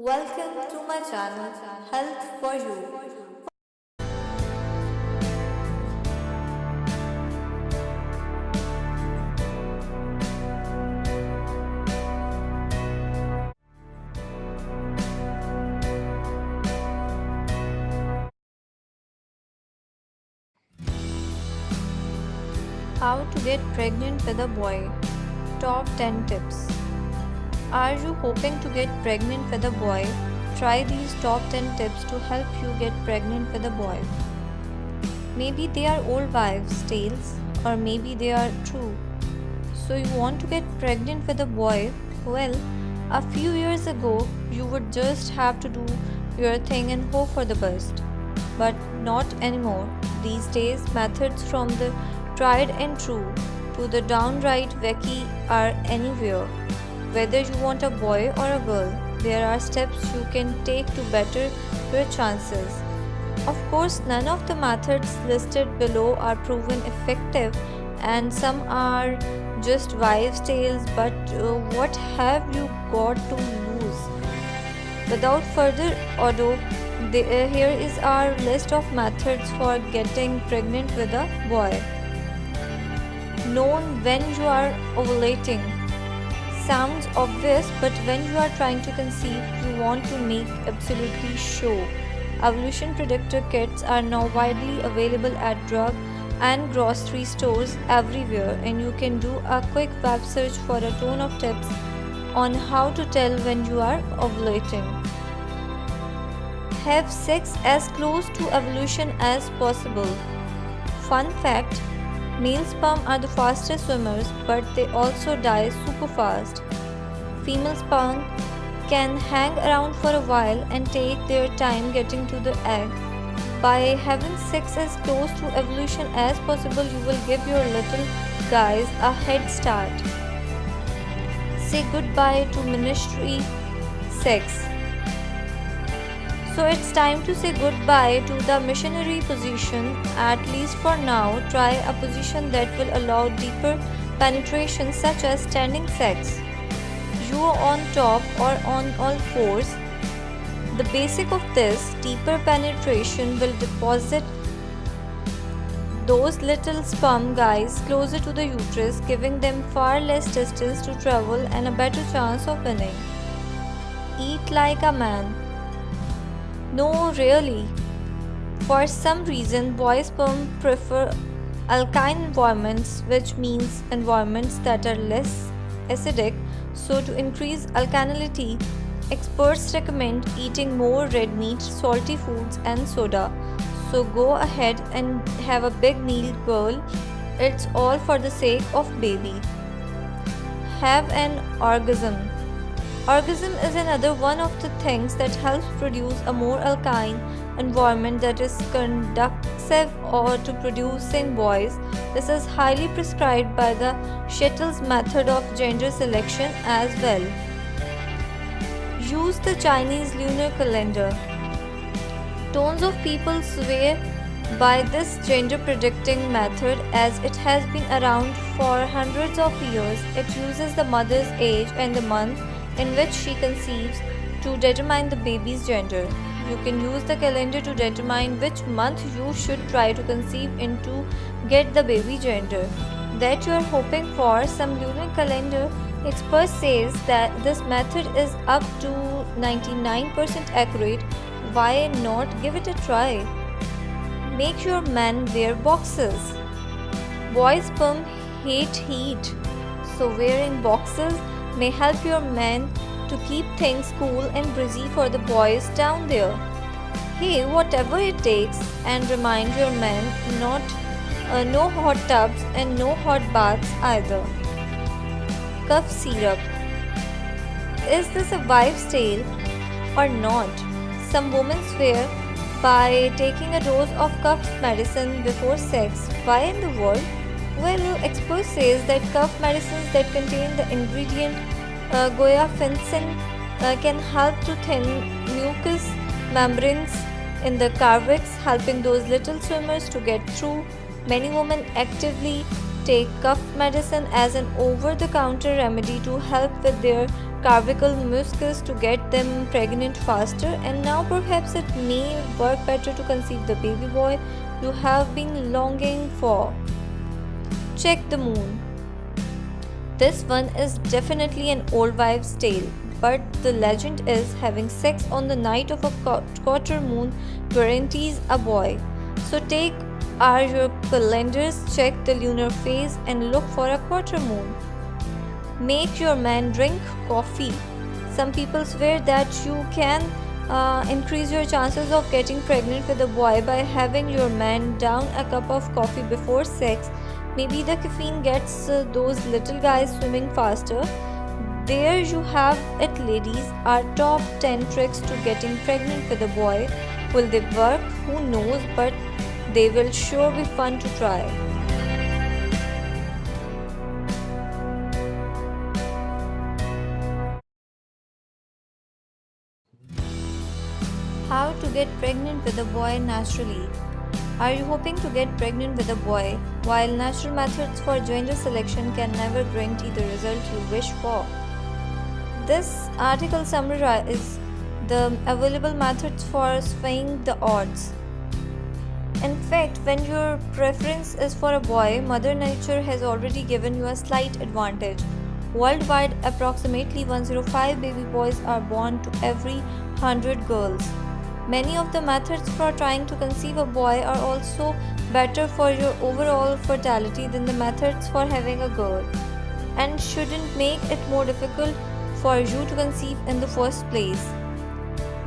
Welcome to my channel Health for You. How to get pregnant with a boy. Top 10 tips. Are you hoping to get pregnant with a boy? Try these top 10 tips to help you get pregnant with a boy. Maybe they are old wives' tales, or maybe they are true. So you want to get pregnant with a boy? Well, a few years ago, you would just have to do your thing and hope for the best. But not anymore. These days, methods from the tried and true to the downright wacky are anywhere. Whether you want a boy or a girl, there are steps you can take to better your chances. Of course, none of the methods listed below are proven effective, and some are just wives' tales, but what have you got to lose? Without further ado, here is our list of methods for getting pregnant with a boy. Known when you are ovulating. Sounds obvious, but when you are trying to conceive, you want to make absolutely sure. Ovulation predictor kits are now widely available at drug and grocery stores everywhere, and you can do a quick web search for a ton of tips on how to tell when you are ovulating. Have sex as close to ovulation as possible. Fun fact: male sperm are the fastest swimmers, but they also die super fast. Female sperm can hang around for a while and take their time getting to the egg. By having sex as close to ovulation as possible, you will give your little guys a head start. Say goodbye to ministry sex. So it's time to say goodbye to the missionary position, at least for now. Try a position that will allow deeper penetration, such as standing sex. You are on top or on all fours. The basic of this deeper penetration will deposit those little sperm guys closer to the uterus, giving them far less distance to travel and a better chance of winning. Eat like a man. No, really. For some reason, boy sperm prefer alkaline environments, which means environments that are less acidic. So, to increase alkalinity, experts recommend eating more red meat, salty foods, and soda. So, go ahead and have a big meal, girl. It's all for the sake of baby. Have an orgasm. Orgasm is another one of the things that helps produce a more alkaline environment that is conducive to producing boys. This is highly prescribed by the Shettles Method of gender selection as well. Use the Chinese Lunar Calendar. Tons of people swear by this gender predicting method as it has been around for hundreds of years. It uses the mother's age and the month in which she conceives to determine the baby's gender. You can use the calendar to determine which month you should try to conceive in to get the baby gender that you are hoping for. Some lunar calendar experts says that this method is up to 99% accurate. Why not give it a try? Make your men wear boxers. Boys' sperm hate heat, so wearing boxers may help your men to keep things cool and breezy for the boys down there. Hey, whatever it takes, and remind your men no hot tubs and no hot baths either. Cough syrup. Is this a wives' tale or not? Some women swear by taking a dose of cough medicine before sex. Why in the world? Well, experts say that cough medicines that contain the ingredient guaifenesin can help to thin mucous membranes in the cervix, helping those little swimmers to get through. Many women actively take cough medicine as an over-the-counter remedy to help with their cervical mucus to get them pregnant faster, and now perhaps it may work better to conceive the baby boy you have been longing for. Check the moon. This one is definitely an old wives' tale, but the legend is having sex on the night of a quarter moon guarantees a boy. So take your calendars, check the lunar phase, and look for a quarter moon. Make your man drink coffee. Some people swear that you can increase your chances of getting pregnant with a boy by having your man down a cup of coffee before sex. Maybe the caffeine gets those little guys swimming faster. There you have it, ladies, our top 10 tricks to getting pregnant with a boy. Will they work? Who knows, but they will sure be fun to try. How to get pregnant with a boy naturally. Are you hoping to get pregnant with a boy? While natural methods for gender selection can never guarantee the result you wish for, this article summarizes the available methods for swaying the odds. In fact, when your preference is for a boy, Mother Nature has already given you a slight advantage. Worldwide, approximately 105 baby boys are born to every 100 girls. Many of the methods for trying to conceive a boy are also better for your overall fertility than the methods for having a girl, and shouldn't make it more difficult for you to conceive in the first place.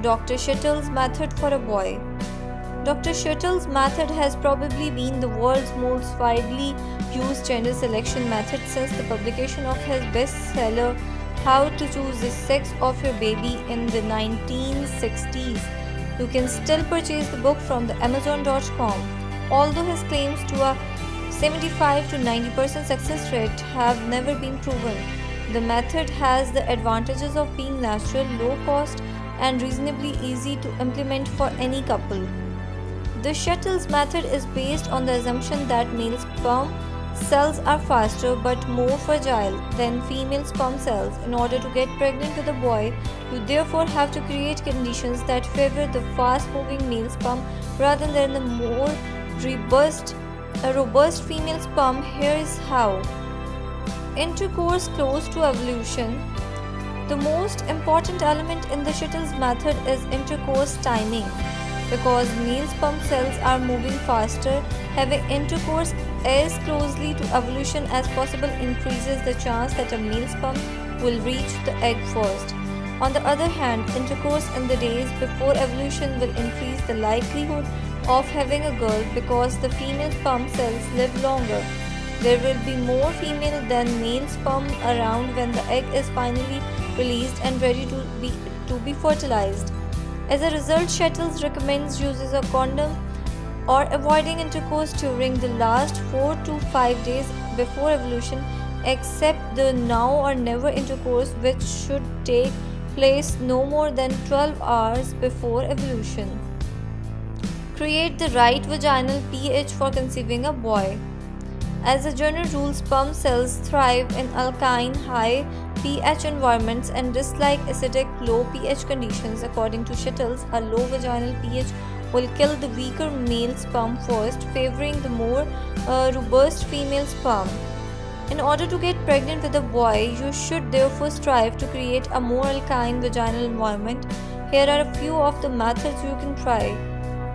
Dr. Shettles Method for a boy. Dr. Shettles' method has probably been the world's most widely used gender selection method since the publication of his bestseller How to Choose the Sex of Your Baby in the 1960s. You can still purchase the book from the Amazon.com. Although his claims to a 75 to 90% success rate have never been proven, the method has the advantages of being natural, low cost, and reasonably easy to implement for any couple. The Shettles method is based on the assumption that male sperm cells are faster but more fragile than female sperm cells. In order to get pregnant with a boy, you therefore have to create conditions that favor the fast-moving male sperm rather than the more robust female sperm. Here is how. Intercourse close to evolution. The most important element in the Shettles method is intercourse timing. Because male sperm cells are moving faster, having intercourse as closely to evolution as possible increases the chance that a male sperm will reach the egg first. On the other hand, intercourse in the days before evolution will increase the likelihood of having a girl because the female sperm cells live longer. There will be more female than male sperm around when the egg is finally released and ready to be fertilized. As a result, Shettles recommends uses a condom or avoiding intercourse during the last 4 to 5 days before evolution, except the now or never intercourse, which should take place no more than 12 hours before evolution. Create the right vaginal pH for conceiving a boy. As a general rule, sperm cells thrive in alkaline, high pH environments and dislike acidic, low pH conditions. According to Shettles, a low vaginal pH will kill the weaker male sperm first, favoring the more robust female sperm. In order to get pregnant with a boy, you should therefore strive to create a more alkaline vaginal environment. Here are a few of the methods you can try.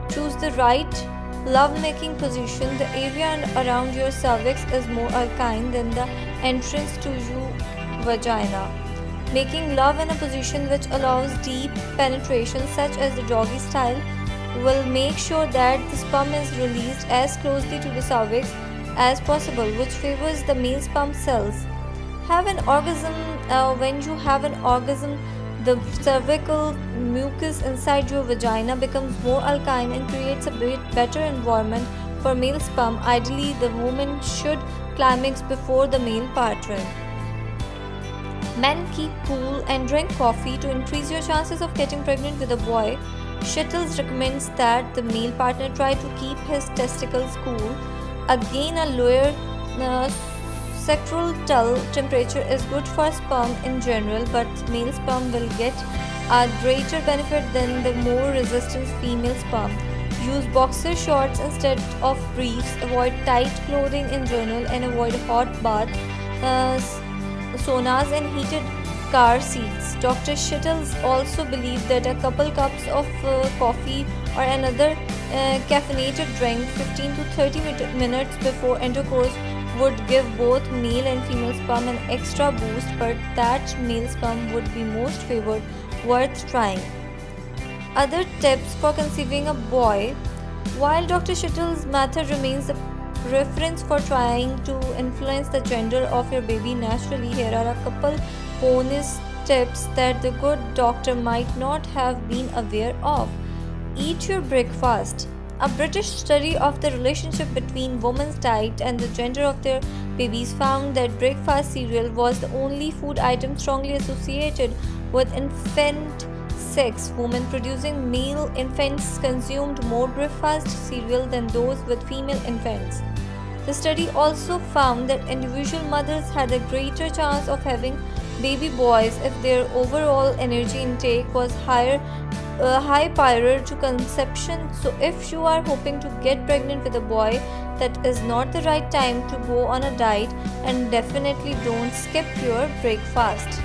Choose the right love-making position. The area around your cervix is more alkaline than the entrance to your vagina. Making love in a position which allows deep penetration, such as the doggy style, will make sure that the sperm is released as closely to the cervix as possible, which favors the male sperm cells. Have an orgasm. When you have an orgasm, the cervical mucus inside your vagina becomes more alkaline and creates a better environment for male sperm. Ideally, the woman should climax before the male partner. Men keep cool and drink coffee to increase your chances of getting pregnant with a boy. Shettles recommends that the male partner try to keep his testicles cool. Again, a lawyer Uh, Sacral temperature is good for sperm in general, but male sperm will get a greater benefit than the more resistant female sperm. Use boxer shorts instead of briefs. Avoid tight clothing in general and avoid hot bath, saunas, and heated car seats. Dr. Shettles also believed that a couple cups of coffee or another caffeinated drink 15 to 30 minutes before intercourse would give both male and female sperm an extra boost, but that male sperm would be most favored, worth trying. Other tips for conceiving a boy. While Dr. Shettles' method remains the preference for trying to influence the gender of your baby naturally, here are a couple bonus tips that the good doctor might not have been aware of. Eat your breakfast. A British study of the relationship between women's diet and the gender of their babies found that breakfast cereal was the only food item strongly associated with infant sex. Women producing male infants consumed more breakfast cereal than those with female infants. The study also found that individual mothers had a greater chance of having baby boys if their overall energy intake was high prior to conception. So, if you are hoping to get pregnant with a boy, that is not the right time to go on a diet, and definitely don't skip your breakfast.